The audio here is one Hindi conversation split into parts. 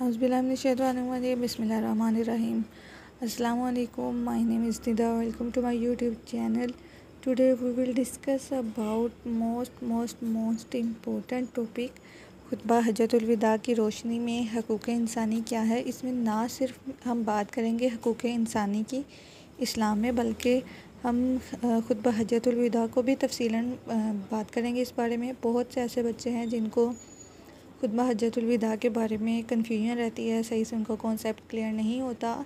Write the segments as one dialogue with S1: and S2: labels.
S1: Auzubillahiminash-shaytanir-rajim. Bismillahir-rahmanir-rahim. Assalamualaikum. My name is Nida. Welcome to my YouTube channel. Today we will discuss about most important topic खुतबा हज्जतुल विदा की रोशनी में हकूक़ इंसानी क्या है। इसमें ना सिर्फ हम बात करेंगे हकूक़ इंसानी की इस्लाम में, बल्कि हम खुतबा हज्जतुल विदा को भी तफसीलन बात करेंगे। इस बारे में बहुत से ऐसे बच्चे हैं जिनको खुतबा हज्जतुल विदा के बारे में कन्फ्यूजन रहती है, सही से उनका कॉन्सेप्ट क्लियर नहीं होता,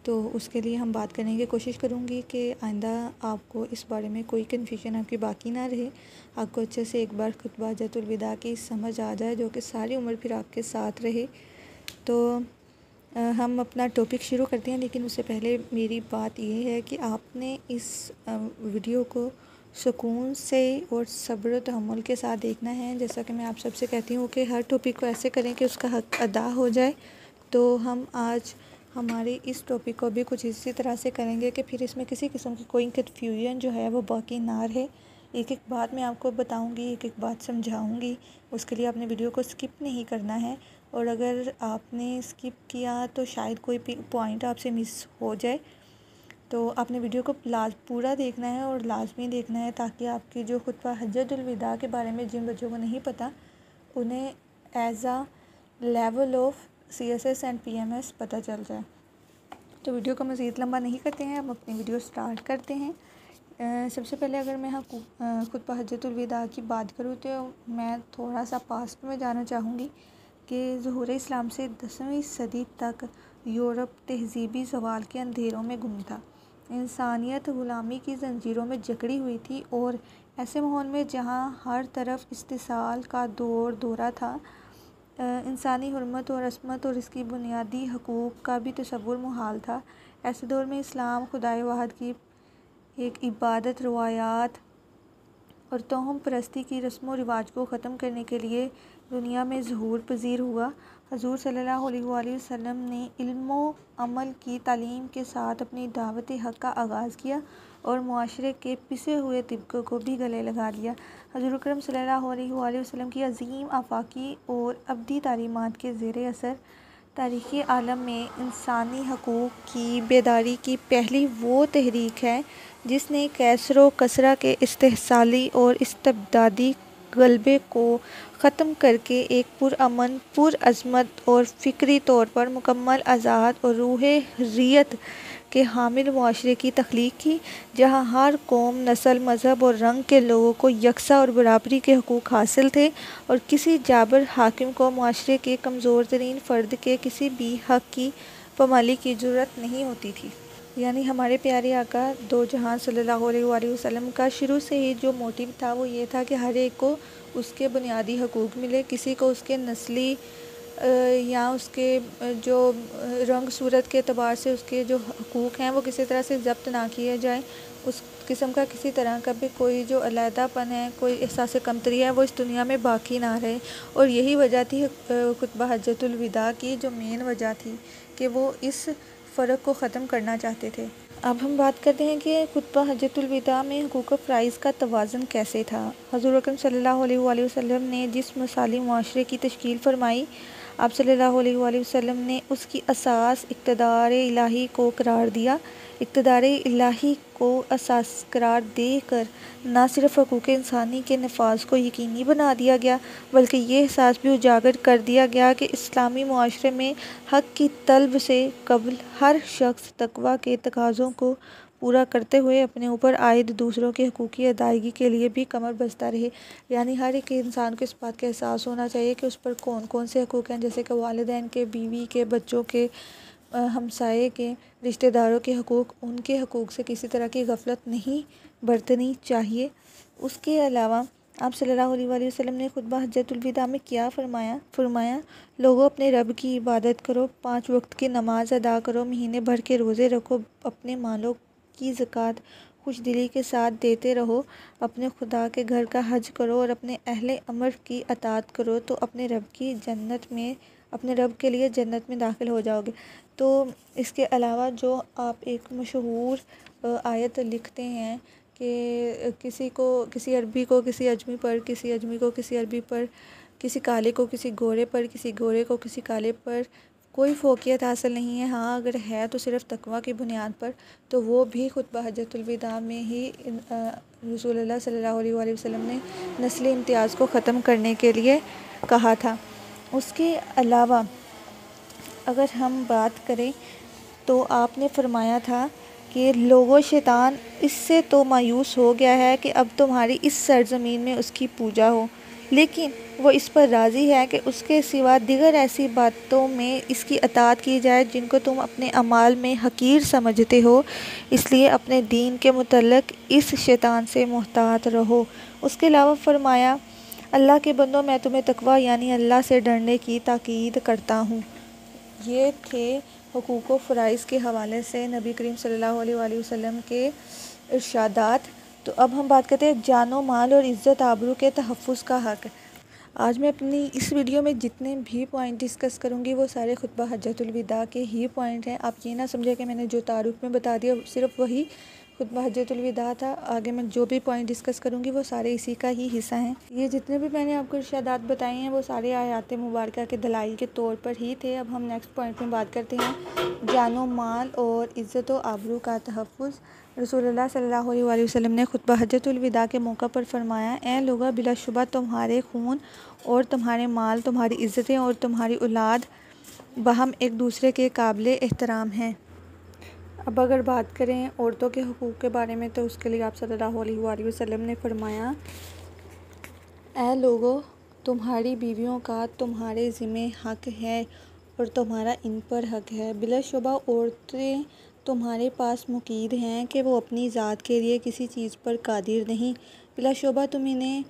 S1: तो उसके लिए हम बात करने की कोशिश करूँगी कि आइंदा आपको इस बारे में कोई कन्फ्यूजन आपकी बाकी ना रहे, आपको अच्छे से एक बार खुतबा हज्जतुल विदा की समझ आ जाए जो कि सारी उम्र फिर आपके साथ रहे। तो हम अपना टॉपिक शुरू करते हैं, लेकिन उससे पहले मेरी बात ये है कि आपने इस वीडियो को सुकून से और सब्र तहम्मुल के साथ देखना है। जैसा कि मैं आप सबसे कहती हूँ कि हर टॉपिक को ऐसे करें कि उसका हक अदा हो जाए। तो हम आज हमारे इस टॉपिक को भी कुछ इसी तरह से करेंगे कि फिर इसमें किसी किस्म की कोई कन्फ्यूजन जो है वो बाकी ना रहे। एक एक बात मैं आपको बताऊंगी, एक एक बात समझाऊंगी। उसके लिए आपने वीडियो को स्किप नहीं करना है, और अगर आपने स्किप किया तो शायद कोई पॉइंट आपसे मिस हो जाए। तो आपने वीडियो को पूरा देखना है और लाजमी देखना है, ताकि आपकी जो खुतबा हज्जतुल विदा के बारे में जिन बच्चों को नहीं पता उन्हें as a level of CSS and PMS पता चल जाए। तो वीडियो को मज़ीद लंबा नहीं करते हैं, हम अपनी वीडियो स्टार्ट करते हैं। सबसे पहले अगर मैं खुतबा हज्जतुल विदा की बात करूँ तो मैं थोड़ा सा पास्ट में जाना चाहूँगी कि ज़ुहूर इस्लाम से 10वीं सदी तक यूरोप तहज़ीबी ज़वाल के अंधेरों में गुम था। इंसानियत ग़ुलामी की ज़ंजीरों में जकड़ी हुई थी, और ऐसे माहौल में जहाँ हर तरफ इस्तिसाल का दौरा था, इंसानी हुर्मत और असमत और इसकी बुनियादी हकूक़ का भी तसव्वुर मुहाल था। ऐसे दौर में इस्लाम खुदाए वाहिद की एक इबादत, रवायात और तोहम परस्ती की रस्म व रिवाज को ख़त्म करने के लिए दुनिया में ज़हूर पज़ीर हुआ। हज़ूर सल्लल्लाहु अलैहि वसल्लम ने इल्म व अमल की तालीम के साथ अपनी दावत हक़ का आगाज़ किया और मुआशरे के पिसे हुए तबक़ों को भी गले लगा लिया। हज़ूर अकरम सल्लल्लाहु अलैहि वसल्लम की अज़ीम आफ़ाकी और अब्दी तालीमात के ज़ेर असर तारीख़ी आलम में इंसानी हकूक़ की बेदारी की पहली वो तहरीक है जिसने कैसरो कसरा के इस्तेहसाली और इस्तबदादी गलबे को ख़त्म करके एक पुरअमन, पुरअज़मत और फ़िक्री तौर पर मुकम्मल आज़ाद और रूह हुर्रियत के हामिल मुआशरे की तख्लीक़ की, जहाँ हर कौम, नस्ल, मज़हब और रंग के लोगों को यकसा और बराबरी के हकूक़ हासिल थे, और किसी जाबर हाकिम को मुआशरे के कमज़ोर तरीन फ़र्द के किसी भी हक़ की पामाली की ज़रूरत नहीं होती थी। यानी हमारे प्यारे आका दो जहां सल्लल्लाहु अलैहि वसल्लम का शुरू से ही जो मोटिव था वो ये था कि हर एक को उसके बुनियादी हकूक़ मिले, किसी को उसके नस्ली या उसके जो रंग सूरत के अतबार से उसके जो हकूक़ हैं वो किसी तरह से ज़ब्त ना किए जाएं। उस किस्म का किसी तरह का भी कोई जो अलहदापन है, कोई एहसास कमतरी है, वो इस दुनिया में बाकी ना रहे। और यही वजह थी खुतबा हज्जतुल विदा की, जो मेन वजह थी कि वो इस फ़र्क को ख़त्म करना चाहते थे। अब हम बात करते हैं कि खुतबा हज्जतुल विदा में हुकूक फ़राइज़ का तवाज़ुन कैसे था। हज़ूर अकरम सल्लल्लाहु अलैहि वसल्लम ने जिस मिसाली मुआशरे की तश्कील फ़रमाई, आप सल्लल्लाहु अलैहि वसल्लम ने उसकी असास इक़्तिदार इलाही को करार दिया। इक़्तिदार इलाही को असास करार देकर न सिर्फ़ हकूक़ इंसानी के नफाज को यकीनी बना दिया गया, बल्कि ये एहसास भी उजागर कर दिया गया कि इस्लामी मुआशरे में हक़ की तलब से कबल हर शख्स तक़वा के तकाज़ों को पूरा करते हुए अपने ऊपर आयद दूसरों के हकूक़ की अदायगी के लिए भी कमर बस्ता रहे। यानी हर एक इंसान को इस बात का एहसास होना चाहिए कि उस पर कौन कौन से हकूक़ हैं, जैसे कि वालिदैन के, बीवी के, बच्चों के, हमसाये के, रिश्तेदारों के हकूक़, उनके हकूक़ से किसी तरह की गफलत नहीं बरतनी चाहिए। उसके अलावा आप सल्लल्लाहु अलैहि वसल्लम ने खुतबा हज्जतुल विदा में क्या फरमाया, लोगों अपने रब की इबादत करो, 5 वक्त की नमाज अदा करो, महीने भर के रोज़े रखो, अपने मालों की ज़कात खुश दिली के साथ देते रहो, अपने खुदा के घर का हज करो और अपने अहले अमर की अतात करो, तो अपने रब के लिए जन्नत में दाखिल हो जाओगे। तो इसके अलावा जो आप एक मशहूर आयत लिखते हैं कि किसी अरबी को किसी अजमी पर, किसी अजमी को किसी अरबी पर, किसी काले को किसी गोरे पर, किसी गोरे को किसी काले पर कोई फ़ोक़ियत हासिल नहीं है। हाँ अगर है तो सिर्फ़ तक़वा की बुनियाद पर, तो वो भी खुतबा हज्जतुल विदा में ही रसूलुल्लाह सल्लल्लाहु अलैहि वसल्लम ने नस्ली इम्तियाज़ को ख़त्म करने के लिए कहा था। उसके अलावा अगर हम बात करें तो आपने फ़रमाया था कि लोगों शैतान इससे तो मायूस हो गया है कि अब तुम्हारी इस सरज़मीन में उसकी पूजा हो, लेकिन वो इस पर राज़ी है कि उसके सिवा दिगर ऐसी बातों में इसकी अताअत की जाए जिनको तुम अपने अमाल में हकीर समझते हो। इसलिए अपने दीन के मुतल्लिक़ इस शैतान से मुहतात रहो। उसके अलावा फ़रमाया, अल्लाह के बंदों, मैं तुम्हें तक़वा यानी अल्लाह से डरने की ताकीद करता हूँ। ये थे हुकूक़ व फ़राइज़ के हवाले से नबी करीम सल्लल्लाहु अलैहि वसल्लम के इरशादात। तो अब हम बात करते हैं जानो माल और इज़्ज़त आबरू के तहफ़्फ़ुज़ का हक़। आज मैं अपनी इस वीडियो में जितने भी पॉइंट डिस्कस करूँगी वो सारे खुतबा हज्जतुल विदा के ही पॉइंट हैं। आप ये ना समझे कि मैंने जो तारुफ में बता दिया सिर्फ़ वही खुतबा हज्जतुल विदा था। आगे मैं जो भी पॉइंट डिस्कस करूँगी वो सारे इसी का ही हिस्सा हैं। ये जितने भी मैंने आपको इरशादात बताए हैं वो सारे आयात मुबारका के दलाइल के तौर पर ही थे। अब हम नेक्स्ट पॉइंट में बात करते हैं जानो माल और इज़्ज़त व आबरू का तहफ़्फ़ुज़। रसूलुल्लाह सल्लल्लाहु अलैहि वसल्लम ने खुतबा हज्जतुल विदा के मौका पर फ़रमाया, ए लोगों, बिलाशुबा तुम्हारे खून और तुम्हारे माल, तुम्हारी इज़्ज़तें और तुम्हारी औलाद बहम एक दूसरे के काबिल एहतराम हैं। अब अगर बात करें औरतों के हुकूक़ के बारे में तो उसके लिए आप सल्लल्लाहु अलैहि वसल्लम ने फ़रमाया, ए लोगों, तुम्हारी बीवियों का तुम्हारे ज़िम्मे हक़ है और तुम्हारा इन पर हक़ है। बिलाशुबा औरतें तुम्हारे पास मुकीद हैं कि वो अपनी ज़ात के लिए किसी चीज़ पर कादिर नहीं। बिलाशुबा तुम इन्हें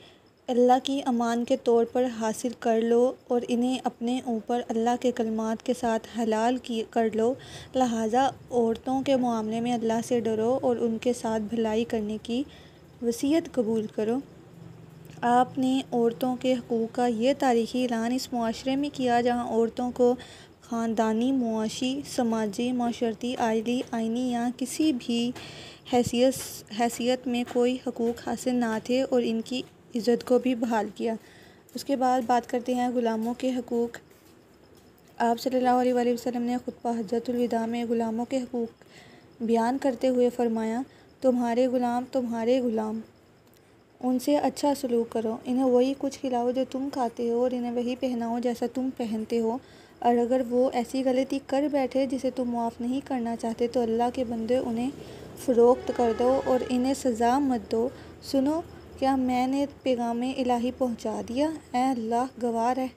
S1: अल्लाह की अमान के तौर पर हासिल कर लो और इन्हें अपने ऊपर अल्लाह के कलमात के साथ हलाल कर लो। लिहाजा औरतों के मामले में अल्लाह से डरो और उनके साथ भलाई करने की वसीयत कबूल करो। आपने औरतों के हकूक़ का ये तारीख़ी ऐलान इस मुआशरे में किया जहाँ औरतों को ख़ानदानी, मुआशी, समाजी, माशरती, आइनी या किसी भी हैसियत में कोई हकूक़ हासिल ना थे और इनकी इज़्ज़त को भी बहाल किया। उसके बाद बात करते हैं ग़ुलामों के हकूक़। आप सल्लल्लाहु अलैहि वसल्लम ने खुतबा हज्जतुल विदा में ग़ुलामों के हकूक़ बयान करते हुए फ़रमाया, तुम्हारे ग़ुलाम, उनसे अच्छा सलूक करो, इन्हें वही कुछ खिलाओ जो तुम खाते हो और इन्हें वही पहनाओ जैसा तुम पहनते हो। और अगर वो ऐसी गलती कर बैठे जिसे तुम माफ़ नहीं करना चाहते तो अल्लाह के बंदे उन्हें फ़रोख्त कर दो और इन्हें सज़ा मत दो। सुनो, क्या मैंने पैगाम इलाही पहुँचा दिया? ए अल्लाह गवाह है।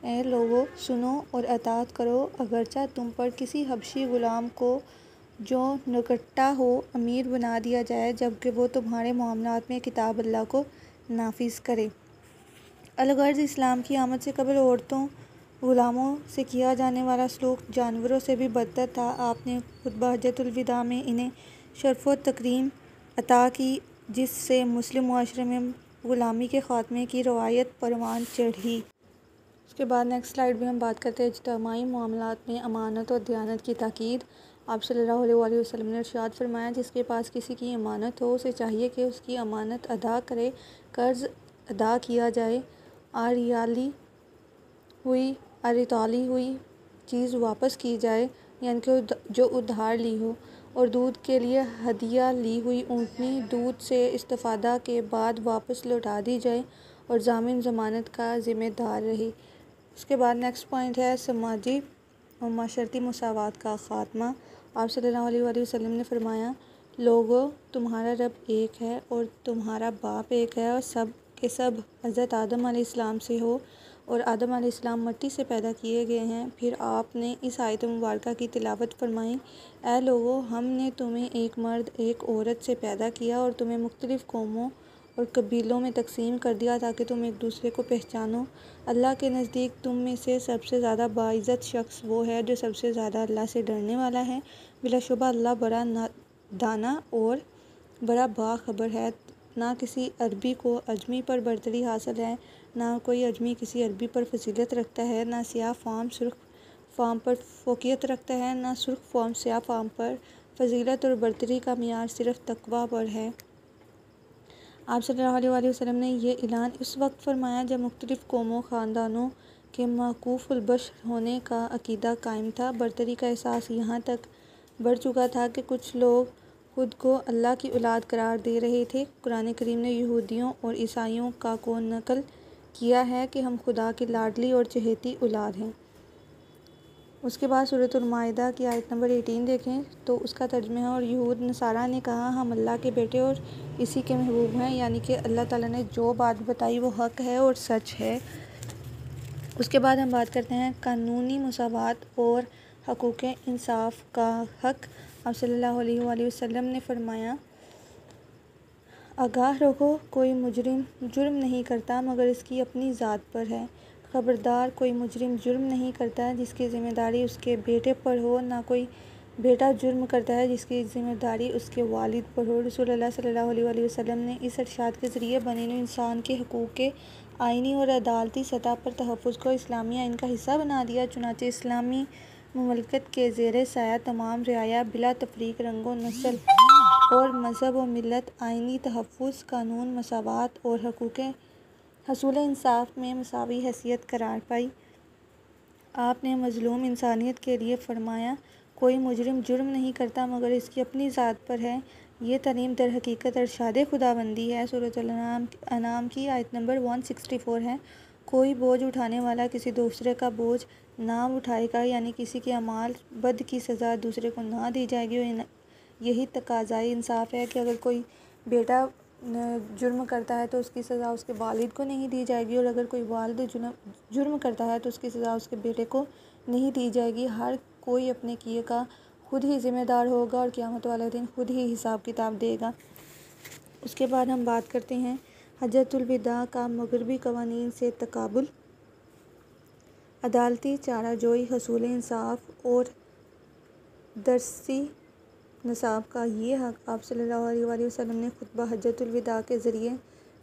S1: ए लोगो, सुनो और अताअत करो, अगरचा तुम पर किसी हबशी ग़ुलाम को जो नकट्टा हो अमीर बना दिया जाए, जबकि वो तुम्हारे मामलात में किताब अल्लाह को नाफिज करे। अलगर्ज़ इस्लाम की आमद से कबल औरतों ग़ुलामों से किया जाने वाला सलूक जानवरों से भी बदतर था। आपने खुतबा हज्जतुल विदा में इन्हें शर्फ़ व तकरीम अता की, जिससे मुस्लिम मुआशरे में ग़ुलामी के ख़ात्मे की रवायत परवान चढ़ी। उसके बाद नेक्स्ट स्लाइड में हम बात करते हैं इज्तिमाई मामलात में अमानत और दयानत की ताकीद। आप सल्लल्लाहु अलैहि वसल्लम ने इरशाद फरमाया, जिसके पास किसी की अमानत हो उसे चाहिए कि उसकी अमानत अदा करे, कर्ज़ अदा किया जाए, आरिताली हुई चीज़ वापस की जाए, यानी कि जो उधार ली हो, और दूध के लिए हदिया ली हुई ऊँटनी दूध से इस्तिफ़ादा के बाद वापस लौटा दी जाए और ज़ामिन ज़मानत का ज़िम्मेदार रहे। उसके बाद नेक्स्ट पॉइंट है समाजी और माशरती मसावात का ख़ात्मा। आप सल्लल्लाहु अलैहि वसल्लम ने फ़रमाया, लोगों, तुम्हारा रब एक है और तुम्हारा बाप एक है और सब के सब हज़रत आदम अलैहिस्सलाम से हो और आदम अलैहिस्सलाम मिट्टी से पैदा किए गए हैं। फिर आपने इस आयत मुबारका की तिलावत फरमाई, ऐ लोगों, हमने तुम्हें एक मर्द एक औरत से पैदा किया और तुम्हें मुख्तलिफ़ कौमों और कबीलों में तकसीम कर दिया ताकि तुम एक दूसरे को पहचानो। अल्लाह के नज़दीक तुम में से सबसे ज़्यादा बाइज़्ज़त शख्स वो है जो सबसे ज़्यादा अल्लाह से डरने वाला है। बिलाशुबा अल्लाह बड़ा दाना और बड़ा बाखबर है। ना किसी अरबी को अजमी पर बरतरी हासिल है, ना कोई अजमी किसी अरबी पर फजीलत रखता है, ना स्याह फ़ाम सुर्ख फ़ाम पर फ़ोक़ियत रखता है, ना सुर्ख फ़ाम स्याह फ़ाम पर। फजीलत और बरतरी का मियार सिर्फ़ तक़वा पर है। आप सल्लल्लाहु अलैहि वसल्लम ने यह ऐलान इस वक्त फरमाया जब मुख्तलिफ़ कौमों, ख़ानदानों के माकूफुल बशर होने का अकीदा कायम था। बरतरी का एहसास यहाँ तक बढ़ चुका था कि कुछ लोग खुद को अल्लाह की औलाद करार दे रहे थे। कुरान करीम ने यहूदियों और ईसाइयों का को नकल किया है कि हम खुदा की लाडली और चहेती औलाद हैं। उसके बाद सूरतुल माइदा की आयत नंबर 18 देखें तो उसका तर्जुमा है, और यहूद नसारा ने कहा हम अल्लाह के बेटे और इसी के महबूब हैं, यानी कि अल्लाह ताला ने जो बात बताई वो हक़ है और सच है। उसके बाद हम बात करते हैं कानूनी मसावात और हकूक़ इंसाफ का हक़। आप सल्लल्लाहु अलैहि वसल्लम ने फरमाया, आगाह रहो, कोई मुजरिम जुर्म नहीं करता मगर इसकी अपनी ज़ात पर है। ख़बरदार, कोई मुजरिम जुर्म नहीं करता जिसकी ज़िम्मेदारी उसके बेटे पर हो, ना कोई बेटा जुर्म करता है जिसकी ज़िम्मेदारी उसके वालिद पर हो। रसूलुल्लाह सल्लल्लाहु अलैहि वसल्लम ने इस इरशाद के ज़रिए बनी नूं इंसान के हकूक़ के आइनी और अदालती सतह पर तहफ़्फ़ुज़ को इस्लामी आइन का हिस्सा बना दिया। चुनांचे इस्लामी मुमलकत के ज़ेरे साया तमाम रियाया बिला तफ़रीक़ रंगो नस्ल और मज़हब व मिल्लत आइनी तहफ़्फ़ुज़, कानून, मसावात और हकूक़ हसूल इंसाफ में मसावी हैसियत करार पाई। आपने मज़लूम इंसानियत के लिए फ़रमाया, कोई मुजरिम जुर्म नहीं करता मगर इसकी अपनी ज़ात पर है। ये तरीम दर हकीकत इरशाद खुदाबंदी है। सूरतुल अनाम की आयत नंबर 164 है। कोई बोझ उठाने वाला किसी दूसरे का बोझ ना उठाएगा, यानी किसी के अमाल बद की सज़ा दूसरे को ना दी जाएगी। यही तकाज़ाए इंसाफ है कि अगर कोई बेटा जुर्म करता है तो उसकी सज़ा उसके वालिद को नहीं दी जाएगी, और अगर कोई वालिद जुर्म करता है तो उसकी सज़ा उसके बेटे को नहीं दी जाएगी। हर कोई अपने किए का खुद ही ज़िम्मेदार होगा और क़यामत वाले दिन खुद ही हिसाब किताब देगा। उसके बाद हम बात करते हैं हज्जतुल विदा का मगरबी कवानीन से तकाबुल। अदालती चाराजोई, हसूल इंसाफ और दरसी नसाब का ये हक़ आप सल्लल्लाहु अलैहि वसल्लम ने खुतबा हज्जतुल विदा के ज़रिए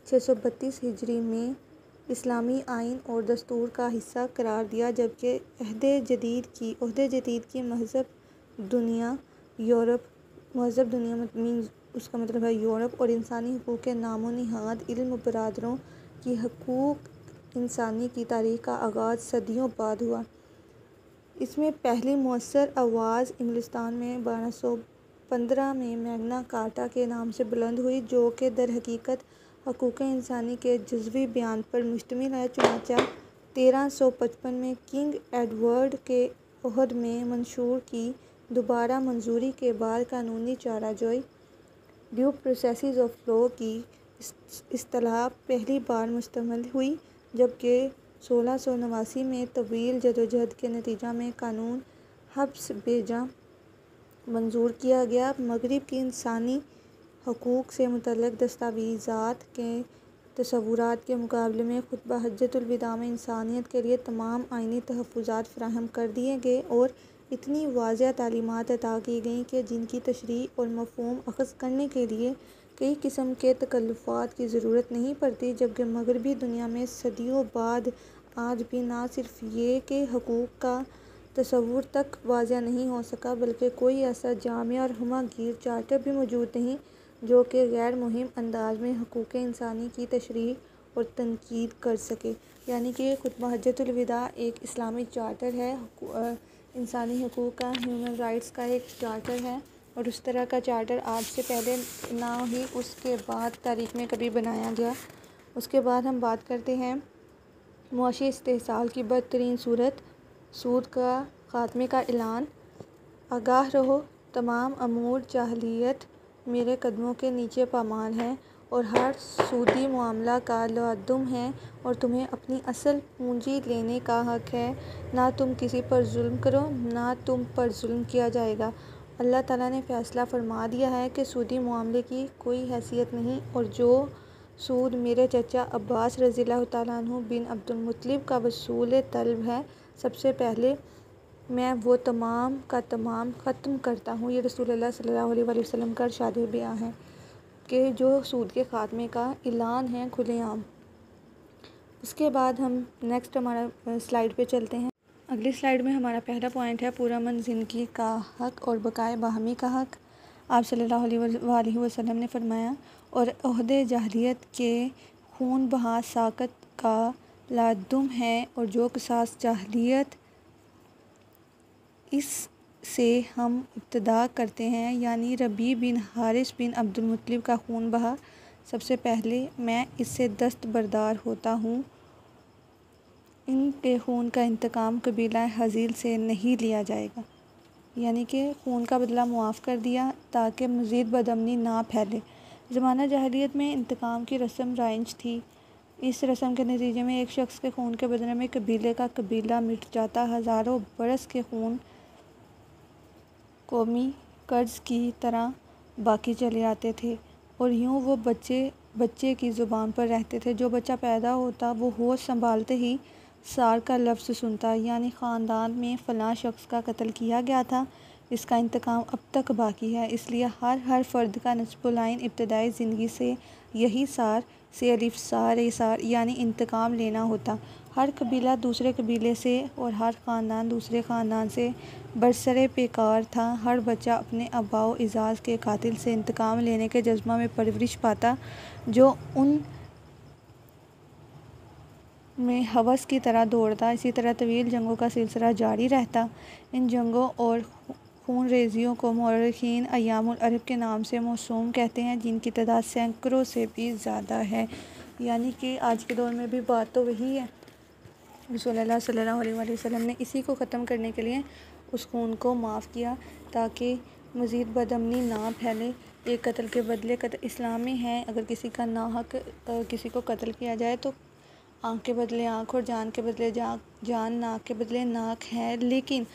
S1: 632 हिजरी में इस्लामी आइन और दस्तूर का हिस्सा करार दिया, जबकि अहद जदीद की महज़ब दुनिया मीन उसका मतलब है यूरोप और इंसानी हकूक़ के नामो निहाद इल्म बरादरों की हकूक़ इंसानी की तारीख़ का आगाज़ सदियों बाद हुआ। इसमें पहली मुअस्सर आवाज़ इंग्लिस्तान में 1215 में मैग्ना कार्टा के नाम से बुलंद हुई, जो कि दर हकीकत हकूक़ इंसानी के जज़वी बयान पर मुश्तमिल है। चुनांचे 1355 में किंग एडवर्ड के ओहद में मंशूर की दोबारा मंजूरी के बाद कानूनी चाराजोई ड्यू प्रोसेस ऑफ लॉ की इस्तिलाह पहली बार मुस्तमल हुई, जबकि 1689 में तवील जदोजहद के नतीजा में कानून हब्स बेजा मंजूर किया गया। मगरिब की इंसानी हकूक़ से मुतल्लिक़ दस्तावेज़ात के तसव्वुरात के मुकाबले में खुतबा हज्जतुल विदा में इंसानियत के लिए तमाम आइनी तहफ़्फ़ुज़ात फ़राहम कर दिए गए और इतनी वाज़ेह तालीमात अता की गईं कि जिनकी तशरीह और मफ़हूम अख़ज़ करने के लिए कई किस्म के तकल्लुफ़ात की ज़रूरत नहीं पड़ती। जबकि मगरबी दुनिया में सदियों बाद आज भी ना सिर्फ ये कि हकूक़ का तसव्वुर तक वाज़ेह नहीं हो सका, बल्कि कोई ऐसा जामिया और हमागीर चार्टर भी मौजूद नहीं जो कि गैर मुहिम अंदाज में हकूक़ इंसानी की तशरीह और तनकीद कर सके। यानी कि खुतबा हज्जतुल विदा एक इस्लामी चार्टर है, इंसानी हकूक़ का, ह्यूमन राइट्स का एक चार्टर है, और उस तरह का चार्टर आज से पहले ना ही उसके बाद तारीख़ में कभी बनाया गया। उसके बाद हम बात करते हैं मुआशी इस्तेहसाल की बदतरीन सूरत, सूद का ख़ात्मे का ऐलान। आगाह रहो, तमाम अमूर जाहिलियत मेरे कदमों के नीचे पामाल है और हर सूदी मामला का लवादुम है, और तुम्हें अपनी असल पूंजी लेने का हक़ है। ना तुम किसी पर जुल्म करो, ना तुम पर जुल्म किया जाएगा। अल्लाह ताला ने फ़ैसला फरमा दिया है कि सूदी मामले की कोई हैसियत नहीं, और जो सूद मेरे चचा अब्बास रज़ियल्लाहु ताला अन्हु बिन अब्दुल मुत्तलिब का वसूल तलब है, सबसे पहले मैं वो तमाम का तमाम ख़त्म करता हूँ। ये रसूलुल्लाह सल्लल्लाहु अलैहि वसल्लम का इरशाद बयां है कि जो सूद के ख़ात्मे का ऐलान है खुलेआम। उसके बाद हम नेक्स्ट हमारा स्लाइड पे चलते हैं। अगली स्लाइड में हमारा पहला पॉइंट है पुरअमन ज़िंदगी का हक़ और बकाए बाहमी का हक़। आप सल्लल्लाहु अलैहि वसल्लम ने फरमाया, और ओहदे जाहिलियत के खून बहा साकत का लादुम है और जो क़िसास जाहिलियत इस से हम इब्तिदा करते हैं, यानी रबी बिन हारिस बिन अब्दुल मुत्तलिब का खून बहा सबसे पहले, मैं इससे दस्तबरदार होता हूँ। इनके खून का इंतकाम कबीला हज़ील से नहीं लिया जाएगा, यानी कि खून का बदला मुआफ़ कर दिया ताकि मज़ीद बदअमनी ना फैले। ज़माना जाहिलियत में इंतकाम की रस्म राइज थी। इस रस्म के नतीजे में एक शख्स के खून के बदले में कबीले का कबीला मिट जाता। हज़ारों बरस के खून कौमी कर्ज की तरह बाकी चले आते थे और यूँ वो बच्चे की ज़ुबान पर रहते थे। जो बच्चा पैदा होता वो होश संभालते ही सार का लफ्ज़ सुनता, यानी ख़ानदान में फ़लाँ शख्स का कत्ल किया गया था, इसका इंतकाम अब तक बाकी है। इसलिए हर फ़र्द का नस्बुल आइन इब्तदाई ज़िंदगी से यही सार से अलिफ सार ए सार यानी इंतकाम लेना होता। हर कबीला दूसरे कबीले से और हर ख़ानदान दूसरे ख़ानदान से बरसरे पेकार था। हर बच्चा अपने आबाओ इजाज़ के कातिल से इंतकाम लेने के जज्बा में परवरिश पाता, जो उन में हवस की तरह दौड़ता। इसी तरह तवील जंगों का सिलसिला जारी रहता। इन जंगों और खून रेजियों को मौरख़ीन अय्यामुल अरब के नाम से मौसूम कहते हैं, जिनकी तादाद सैकड़ों से भी ज़्यादा है। यानी कि आज के दौर में भी बात तो वही है। रसूलुल्लाह सल्लल्लाहु अलैहि वसल्लम ने इसी को ख़त्म करने के लिए उस खून को माफ़ किया ताकि मज़ीद बदअमनी ना फैले। एक कत्ल के बदले कत्ल इस्लाम में है, अगर किसी का नाहक किसी को कत्ल किया जाए तो आँख के बदले आँख और जान के बदले जान, नाक के बदले नाक है, लेकिन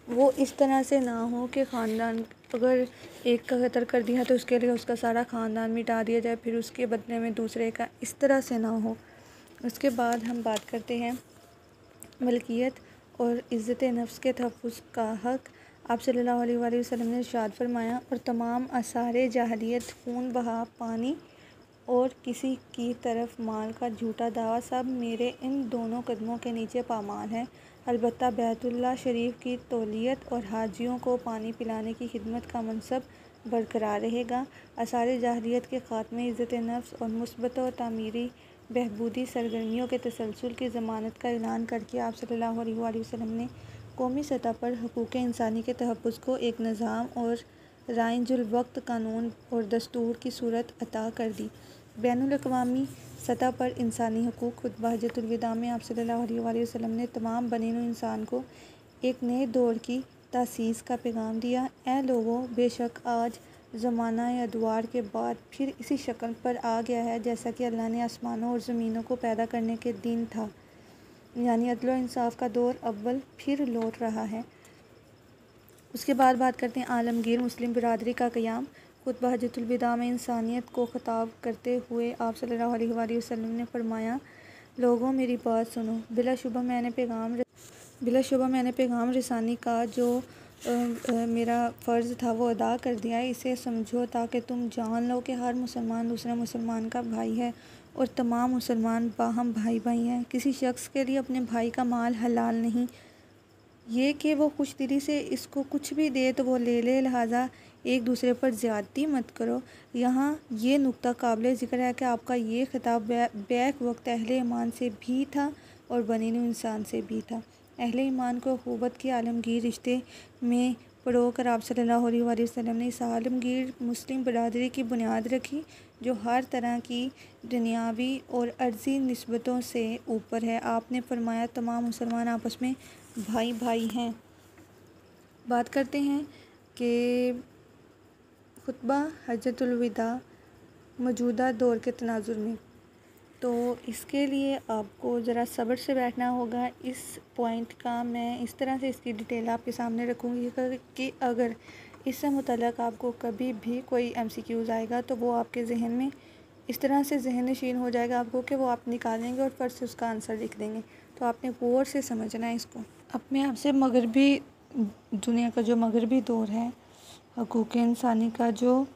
S1: वो इस तरह से ना हो कि ख़ानदान अगर एक का कत्ल कर दिया तो उसके लिए उसका सारा ख़ानदान मिटा दिया जाए, फिर उसके बदले में दूसरे का, इस तरह से ना हो। उसके बाद हम बात करते हैं मलकियत और इज़्ज़त नफ्स के तहफ़्फ़ुज़ का हक़। आप सल्लल्लाहु अलैहि वसल्लम ने इरशाद फरमाया, और तमाम आसारे जाहिलियत, खून बहा पानी और किसी की तरफ माल का झूठा दावा सब मेरे इन दोनों कदमों के नीचे पामाल है। अलबत्ता बैतुल्लाह शरीफ की तौलियत और हाजियों को पानी पिलाने की खिदमत का मनसब बरकरार रहेगा। आसारे जाहिलियत के ख़ात्मे, इज़्ज़त नफ्स और मुस्बत और तामीरी बहबूदी सरगर्मियों के तसलसल की ज़मानत का ऐलान करके आप सल्लल्लाहु अलैहि वसल्लम ने कौमी सतह पर हुकूक़ इंसानी के तहफ़्फ़ुज़ को एक निज़ाम और राइजुल वक्त कानून और दस्तूर की सूरत अता कर दी। बैनुल अक़वामी सतह पर इंसानी हकूक़। खुतबा हज्जतुल विदा में आप सल्लल्लाहु अलैहि वसल्लम ने तमाम बनीनो इंसान को एक नए दौर की तासीस का पैगाम दिया। ऐ लोगों, बेशक आज ज़माना अदवार के बाद फिर इसी शक्ल पर आ गया है जैसा कि अल्लाह ने आसमानों और ज़मीनों को पैदा करने के दिन था, यानी अदल व इंसाफ का दौर अव्वल फिर लौट रहा है। उसके बाद बात करते हैं आलमगीर मुस्लिम बिरादरी का क़याम। खुतबा हज्जतुल विदा में इंसानियत को ख़िताब करते हुए आप सल्लल्लाहु अलैहि वसल्लम ने फरमाया, लोगों मेरी बात सुनो, बिलाशुबा मैंने पैगाम रसानी का जो मेरा फ़र्ज़ था वो अदा कर दिया है। इसे समझो ताकि तुम जान लो कि हर मुसलमान दूसरे मुसलमान का भाई है और तमाम मुसलमान बाहम भाई भाई हैं। किसी शख्स के लिए अपने भाई का माल हलाल नहीं, ये कि वो खुश दिली से इसको कुछ भी दे तो वो ले ले, लिहाजा एक दूसरे पर ज़्यादती मत करो। यहाँ ये नुक्ता काबिल ज़िक्र है कि आपका ये खिताब बैक वक्त अहले ईमान से भी था और बनीनो इंसान से भी था। अहले ईमान को अख़ूवत के आलमगीर रिश्ते में परोकर आप सल्लल्लाहु अलैहि वसल्लम ने इस आलमगीर मुस्लिम बरादरी की बुनियाद रखी, जो हर तरह की दुनियावी और अर्ज़ी निस्बतों से ऊपर है। आपने फरमाया, तमाम मुसलमान आपस में भाई भाई हैं। बात करते हैं कि खुतबा हज्जतुल विदा मौजूदा दौर के तनाजुर में, तो इसके लिए आपको ज़रा सब्र से बैठना होगा। इस पॉइंट का मैं इस तरह से इसकी डिटेल आपके सामने रखूँगी कि अगर इससे मुतल्लिक़ आपको कभी भी कोई MCQs आएगा तो वो आपके जहन में इस तरह से जहन नशीन हो जाएगा आपको कि वो आप निकालेंगे और फट से उसका आंसर लिख देंगे। तो आपने गौर से समझना है इसको। अब मैं आपसे मगरबी दुनिया का जो मगरबी दौर है, हकूक़ इंसानी का जो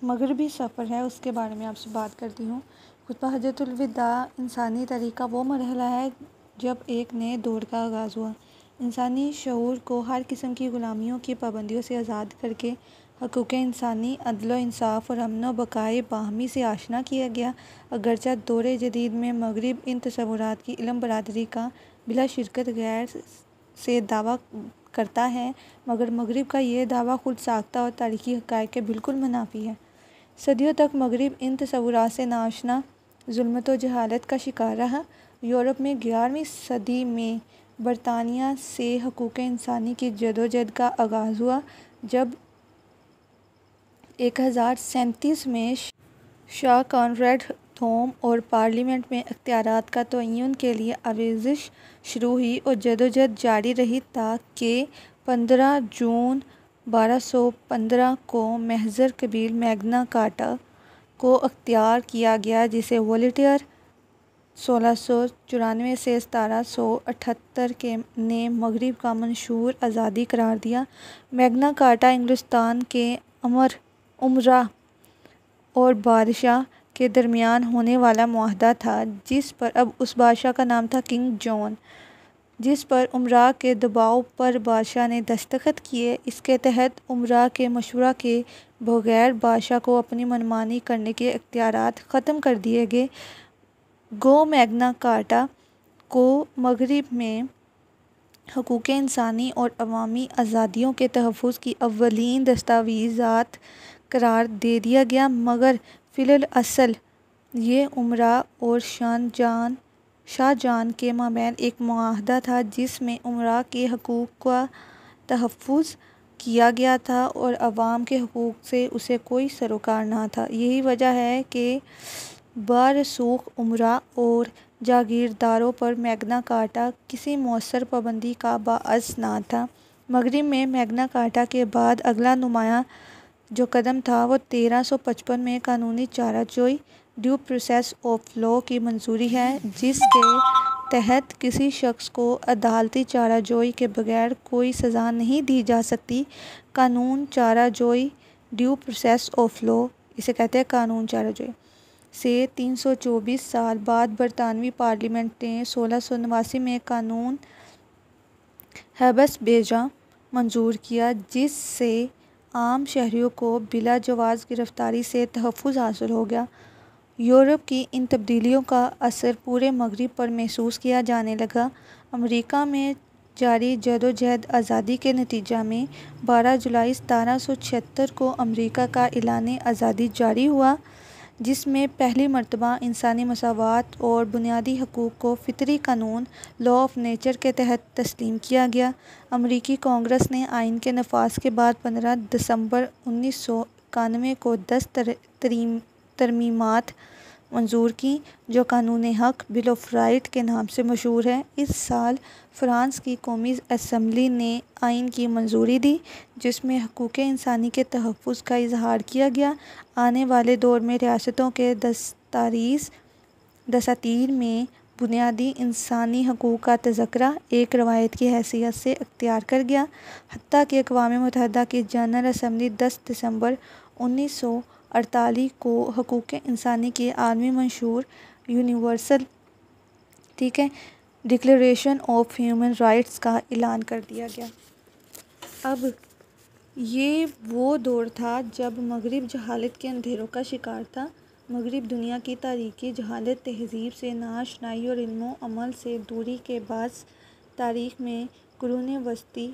S1: मगरबी सफ़र है, उसके बारे में आपसे बात करती हूँ। खुतबा हज्जतुल विदा इंसानी तारीख़ का वो मरहला है जब एक नए दौर का आगाज़ हुआ। इंसानी शऊर को हर किस्म की ग़ुलामियों की पाबंदियों से आज़ाद करके हकूक़ इंसानी, अदल इंसाफ और अमन व बक़ाए बाहमी से आशना किया गया। अगरचे दौरे जदीद में मगरिब इन तसव्वुरात की इल्म बरादरी का बिला शिरकत गैर से दावा करता है, मगर मगरिब का यह दावा खुद साख्ता और तारीख़ी हक़ाइक़ के बिल्कुल मुनाफ़ी है। सदियों तक मगरिब इन तसव्वुरात से नाआशना, ज़ुल्मत व जहालत का शिकार रहा। यूरोप में 11वीं सदी में बरतानिया से हकूक़ इंसानी की जदोजहद का आगाज़ हुआ, जब 1037 में शाह कॉनरेड थोम और पार्लियामेंट में इख्तियारात का तयन के लिए आवेज़श शुरू हुई और जदोजहद जारी रही ताकि 15 जून 1215 को महज़र कबील मैग्ना कार्टा को अख्तियार किया गया, जिसे वोल्टेयर 1694 से 1778 के ने मगरिब का मंशूर आज़ादी करार दिया। मैग्ना कार्टा इंग्लिस्तान के उमरा और बादशाह के दरमियान होने वाला मुआहदा था, जिस पर अब उस बादशाह का नाम था किंग जॉन, जिस पर उमरा के दबाव पर बादशाह ने दस्तखत किए। इसके तहत उमरा के मशवरा के बगैर बादशाह को अपनी मनमानी करने के इख्तियारात ख़त्म कर दिए गए। गो मैग्ना कार्टा को मगरिब में हकूक़ इंसानी और अवामी आज़ादियों के तहफ़्फ़ुज़ की अव्वलीन दस्तावेज़ात करार दे दिया गया, मगर फ़िल असल ये उमरा और शाहजहां के माबैन एक मुआहदा था, जिसमें उमरा के हकूक़ का तहफ़्फ़ुज़ किया गया था और अवाम के हकूक़ से उसे कोई सरोकार न था। यही वजह है कि बारसूख उमरा और जागीरदारों पर मैग्ना कार्टा किसी मौसर पाबंदी का बाअस न था। मगरिब में मैग्ना कार्टा के बाद अगला नुमाया जो कदम था वो 1355 में कानूनी चाराजोई ड्यू प्रोसेस ऑफ लॉ की मंजूरी है, जिसके तहत किसी शख्स को अदालती चाराजोई के बगैर कोई सज़ा नहीं दी जा सकती। कानून चाराजोई ड्यू प्रोसेस ऑफ लॉ, इसे कहते हैं कानून चाराजोई, से 324 साल बाद बरतानवी पार्लियामेंट ने 1689 में कानून हैबस बेजा मंजूर किया, जिससे आम शहरियों को बिला जवाज़ गिरफ्तारी से तहफ़्फ़ुज़ हासिल हो गया। यूरोप की इन तब्दीलियों का असर पूरे मगरिब पर महसूस किया जाने लगा। अमेरिका में जारी जदोजहद आज़ादी के नतीजा में 12 जुलाई 1776 को अमेरिका का ऐलान आज़ादी जारी हुआ, जिसमें पहली मरतबा इंसानी मसावात और बुनियादी हकूक़ को फ़ितरी कानून लॉ ऑफ नेचर के तहत तस्लीम किया गया। अमरीकी कांग्रेस ने आइन के नफाज के बाद 15 दिसंबर 1991 को 10 तरमीमात मंजूर की, जो कानून हक बिल ऑफ राइट के नाम से मशहूर है। इस साल फ्रांस की कौमी असम्बली ने आइन की मंजूरी दी, जिसमें हकूक़ इंसानी के तहफ़्फ़ुज़ का इजहार किया गया। आने वाले दौर में रियासतों के दसातीर में बुनियादी इंसानी हकूक़ का तज़किरा एक रवायत की हैसियत से अख्तियार कर गया, हत्ता कि अक़वाम मुत्तहिदा की जनरल असम्बली 10 दिसंबर 1948 को हकूक़ इंसानी के आलमी मंशूर universal declaration of human rights का ऐलान कर दिया गया। अब ये वो दौर था जब मगरिब जहालत के अंधेरों का शिकार था। मगरिब दुनिया की तारीकी जहालत, तहज़ीब से नाआशनाई और इल्म अमल से दूरी के बास तारीख़ में कुरून वस्ती,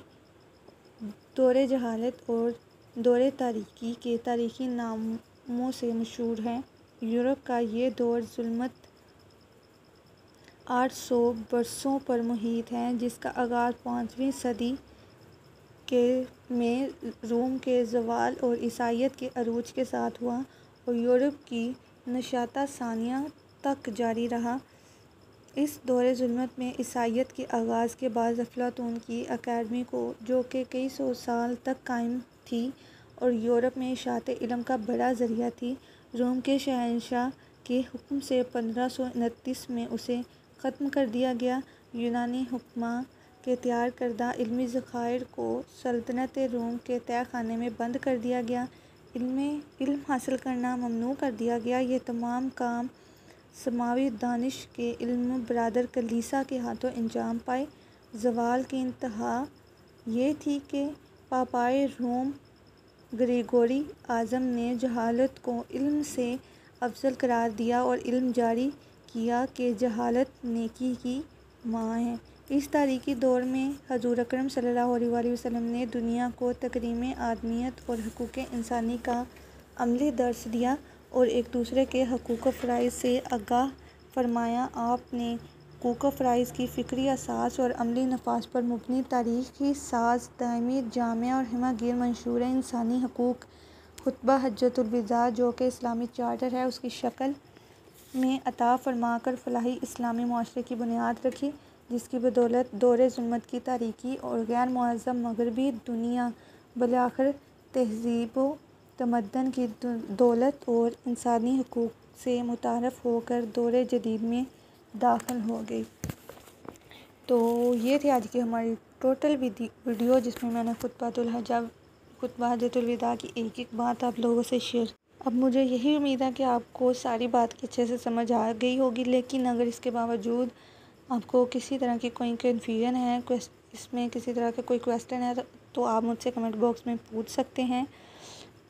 S1: दौरे जहालत और दौरे तारीकी के तारीख़ी नामों से मशहूर है। यूरोप का ये दौर ज़ुल्मत 800 बरसों पर मुहित है, जिसका आगाज़ 5वीं सदी में रोम के ज़वाल और ईसाइयत के अरूज के साथ हुआ और यूरोप की नशाता सानिया तक जारी रहा। इस दौरे ज़ुल्मत में ईसाइयत के आगाज़ के बाद अफ़लातून की अकादमी को, जो कि कई सौ साल तक कायम थी और यूरोप में इशाअत इल्म का बड़ा ज़रिया थी, रोम के शहंशाह के हुक्म से 1529 में उसे ख़त्म कर दिया गया। यूनानी हुक्मा के तैयार करदा इल्मी ज़खायर को सल्तनत रोम के तहखाने में बंद कर दिया गया। इल्म हासिल करना ममनू कर दिया गया। ये तमाम काम समावी दानिश के इल्म बरदर कलीसा के हाथों अंजाम पाए। ज़वाल की इंतहा ये थी कि पापाए रोम ग्रेगोरी आज़म ने जहालत को इल्म से अफजल करार दिया और इल्म जारी किया कि जहालत नेकी की माँ है। इस तारीखी दौर में हजूर अकरम सल्लल्लाहु अलैहि वसल्लम ने दुनिया को तकरीम आदमियत और हकूक़ इंसानी का अमली दर्स दिया और एक दूसरे के हकूक़ व फ़राइज़ से आगाह फरमाया। आपने हकूक़ व फ़राइज़ की फ़िक्री असास और अमली नफाज पर मुबनी तारीख़ी साज़ दायमी जामिया और हिमागीर मंशूर इंसानी हकूक़ खुतबा हज्जतुल विदा जो कि इस्लामी चार्टर है उसकी शक्ल में अता फरमा कर फलाही इस्लामी माशरे की बुनियाद रखी, जिसकी बदौलत दौर ज़ुल्मत की तारीकी और गैर मुअज़्ज़म मगरबी दुनिया बिलाखिर तहज़ीब व तमद्दन की दौलत और इंसानी हकूक़ से मुतारफ़ होकर दौर जदीद में दाखिल हो गई। तो ये थी आज की हमारी टोटल वीडियो जिसमें मैंने खुतबा हज्जतुल विदा की एक एक बात आप लोगों से शेयर। अब मुझे यही उम्मीद है कि आपको सारी बात की अच्छे से समझ आ गई होगी, लेकिन अगर इसके बावजूद आपको किसी तरह की कोई कन्फ्यूजन है, इसमें किसी तरह का कोई क्वेश्चन है तो आप मुझसे कमेंट बॉक्स में पूछ सकते हैं।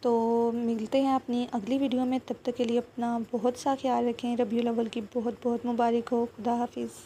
S1: तो मिलते हैं अपनी अगली वीडियो में, तब तक के लिए अपना बहुत सा ख्याल रखें। रबीउल अव्वल की बहुत बहुत मुबारक हो। खुदा हाफिज़।